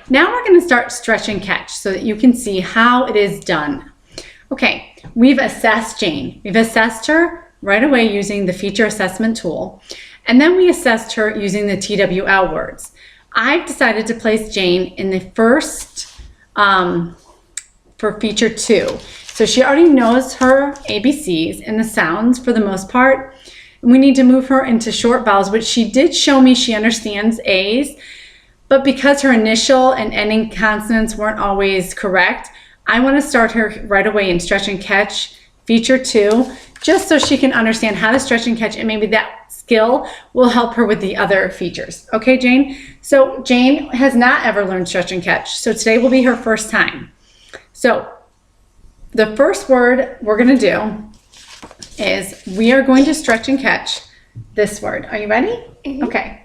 now we're going to start stretch and catch so that you can see how it is done. Okay, we've assessed Jane. We've assessed her right away using the feature assessment tool, and then we assessed her using the TWL words. I've decided to place Jane in the first for feature 2. So she already knows her ABCs and the sounds for the most part. We need to move her into short vowels, which she did show me she understands A's, but because her initial and ending consonants weren't always correct, I want to start her right away in stretch and catch feature 2, just so she can understand how to stretch and catch, and maybe that skill will help her with the other features. Okay, Jane? So Jane has not ever learned stretch and catch, so today will be her first time. So the first word we're going to do is we are going to stretch and catch this word. Are you ready? Mm-hmm. Okay.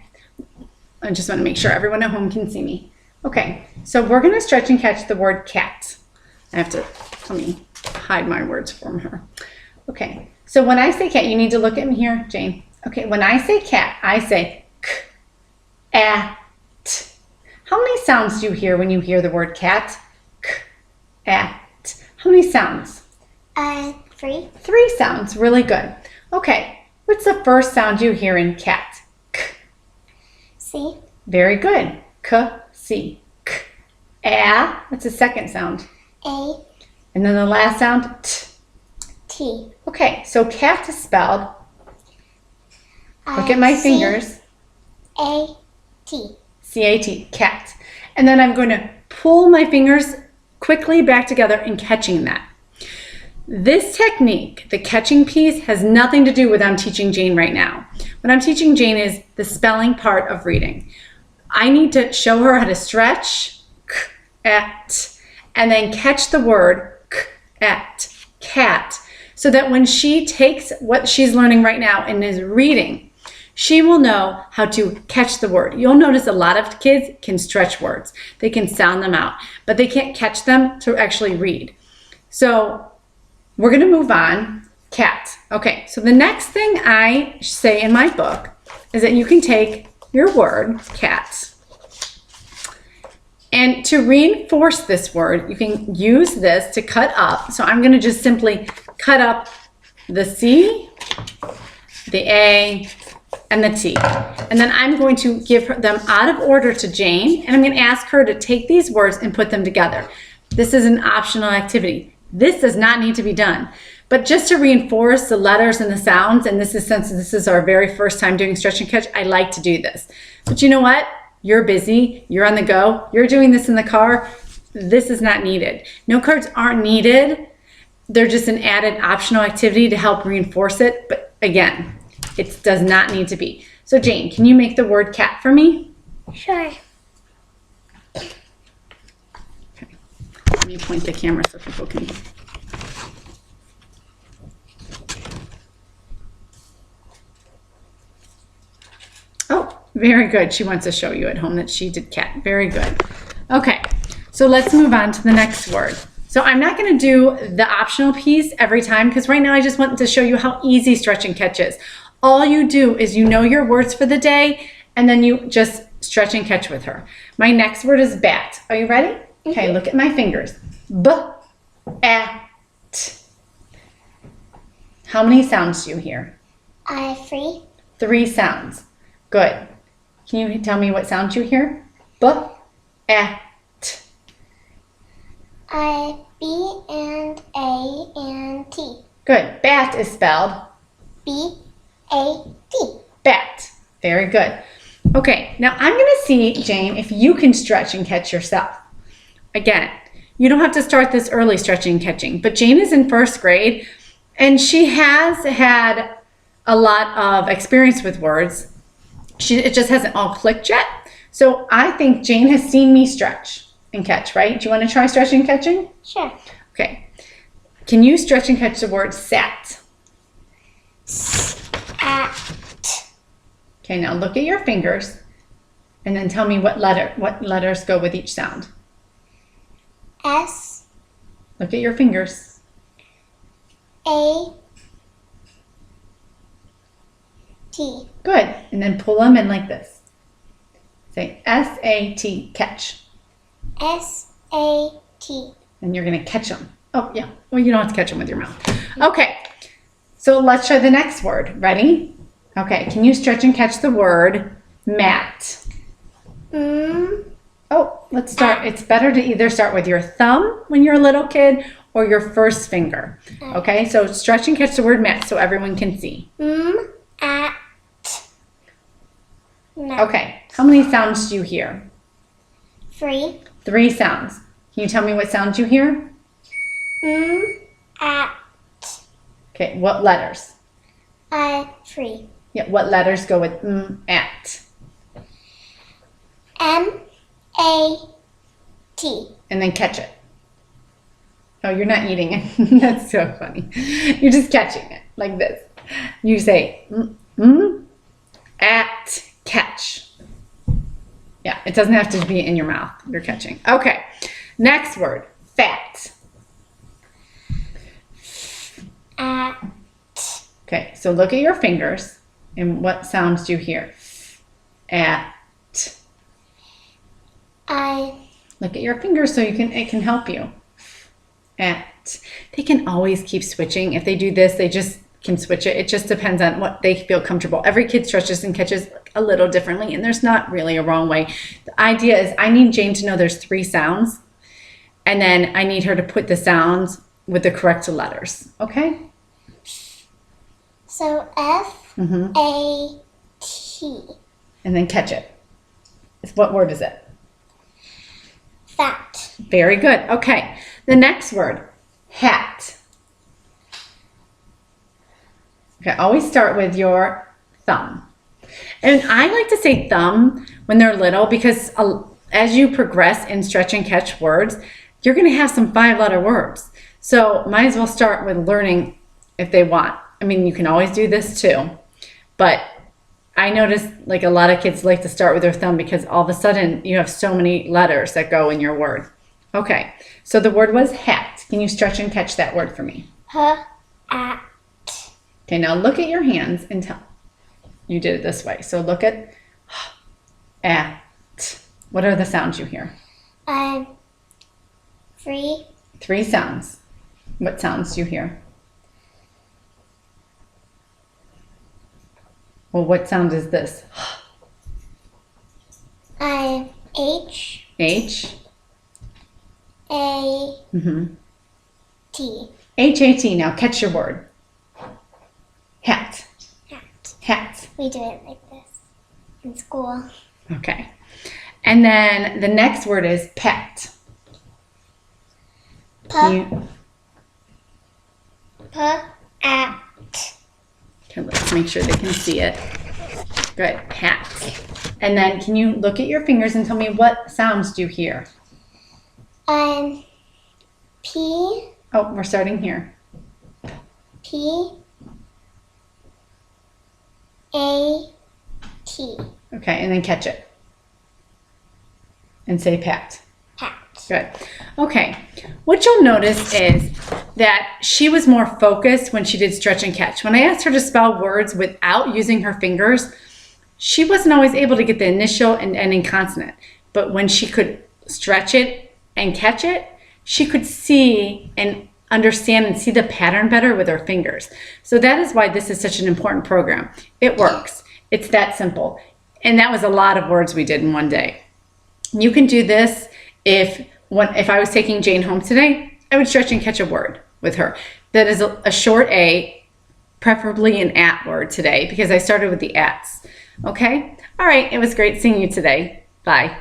I just want to make sure everyone at home can see me. Okay, so we're going to stretch and catch the word cat. Let me hide my words from her. Okay, so when I say cat, you need to look at me here, Jane. Okay, when I say cat, I say k, a, t. How many sounds do you hear when you hear the word cat? K, a, t. How many sounds? 3. 3 sounds, really good. Okay, what's the first sound you hear in cat? K. C. Very good. K, C, k. A, what's the second sound? A. And then the last sound, t. T. Okay, so cat is spelled, look at my fingers. C-A-T. C-A-T, cat. And then I'm going to pull my fingers quickly back together in catching that. This technique, the catching piece, has nothing to do with what I'm teaching Jane right now. What I'm teaching Jane is the spelling part of reading. I need to show her how to stretch, k, at, and then catch the word, k, at, cat, so that when she takes what she's learning right now and is reading, she will know how to catch the word. You'll notice a lot of kids can stretch words. They can sound them out, but they can't catch them to actually read. So we're going to move on. Cat. Okay, so the next thing I say in my book is that you can take your word, cat, and to reinforce this word, you can use this to cut up. So I'm going to just simply cut up the C, the A, and the T. And then I'm going to give them out of order to Jane, and I'm going to ask her to take these words and put them together. This is an optional activity. This does not need to be done. But just to reinforce the letters and the sounds, and this is since this is our very first time doing stretch and catch, I like to do this. But you know what? You're busy, you're on the go, you're doing this in the car. This is not needed. Note cards aren't needed. They're just an added optional activity to help reinforce it. But again, it does not need to be. So Jane, can you make the word cat for me? Sure. Okay. Let me point the camera so people can. Oh, very good. She wants to show you at home that she did cat. Very good. Okay, so let's move on to the next word. So I'm not going to do the optional piece every time because right now I just want to show you how easy stretch and catch is. All you do is you know your words for the day and then you just stretch and catch with her. My next word is bat. Are you ready? Mm-hmm. Okay, look at my fingers. B, a, t. How many sounds do you hear? 3. 3 sounds. Good. Can you tell me what sounds you hear? B, a, t. B and A and T. Good. Bat is spelled B-A-T. Bat. Very good. Okay, now I'm going to see, Jane, if you can stretch and catch yourself. Again, you don't have to start this early stretching and catching, but Jane is in first grade and she has had a lot of experience with words. It just hasn't all clicked yet. So I think Jane has seen me stretch and catch, right? Do you want to try stretching and catching? Sure. Okay. Can you stretch and catch the word sat? At. Okay, now look at your fingers and then tell me what letters go with each sound. S. Look at your fingers. A. T. Good. And then pull them in like this. Say S-A-T, catch. S-A-T. And you're going to catch them. Oh, yeah. Well, you don't have to catch them with your mouth. Okay. So let's try the next word. Ready? Okay. Can you stretch and catch the word mat? Oh, let's start. It's better to either start with your thumb when you're a little kid or your first finger. Okay. So stretch and catch the word mat so everyone can see. At. No. Okay. How many sounds do you hear? 3. 3 sounds. Can you tell me what sounds you hear? At. Okay. What letters? 3. Yeah. What letters go with at? M-A-T. And then catch it. Oh, you're not eating it. That's so funny. You're just catching it like this. You say at, catch. Yeah, it doesn't have to be in your mouth. You're catching. Okay. Next word, fat. At. Okay, so look at your fingers and what sounds do you hear? At. Look at your fingers so it can help you. At. They can always keep switching. If they do this, they just can switch it. It just depends on what they feel comfortable. Every kid stretches and catches a little differently, and there's not really a wrong way. The idea is I need Jane to know there's 3 sounds, and then I need her to put the sounds with the correct letters. Okay? So F-A-T. And then catch it. What word is it? Fat. Very good. Okay. The next word, hat. Okay, always start with your thumb. And I like to say thumb when they're little because as you progress in stretch and catch words, you're going to have some 5-letter words. So might as well start with learning if they want. I mean, you can always do this too, but I notice like a lot of kids like to start with their thumb because all of a sudden you have so many letters that go in your word. Okay, so the word was hat. Can you stretch and catch that word for me? At. Okay, now look at your hands and tell. You did it this way. So look at What are the sounds you hear? 3. 3 sounds. What sounds do you hear? Well, what sound is this? H. H. A-T. H-A-T. Now catch your word. Hat. Hat. Hat. We do it like this in school. Okay. And then the next word is pet. At. Okay, let's make sure they can see it. Good. Hat. And then can you look at your fingers and tell me what sounds do you hear? P. Oh, we're starting here. P. A-T. Okay, and then catch it. And say pat. Pat. Good. Okay. What you'll notice is that she was more focused when she did stretch and catch. When I asked her to spell words without using her fingers, she wasn't always able to get the initial and ending consonant. But when she could stretch it and catch it, she could see and understand and see the pattern better with her fingers. So that is why this is such an important program. It works. It's that simple. And that was a lot of words we did in one day. You can do this if I was taking Jane home today, I would stretch and catch a word with her. That is a short A, preferably an at word today because I started with the ats. Okay? All right. It was great seeing you today. Bye.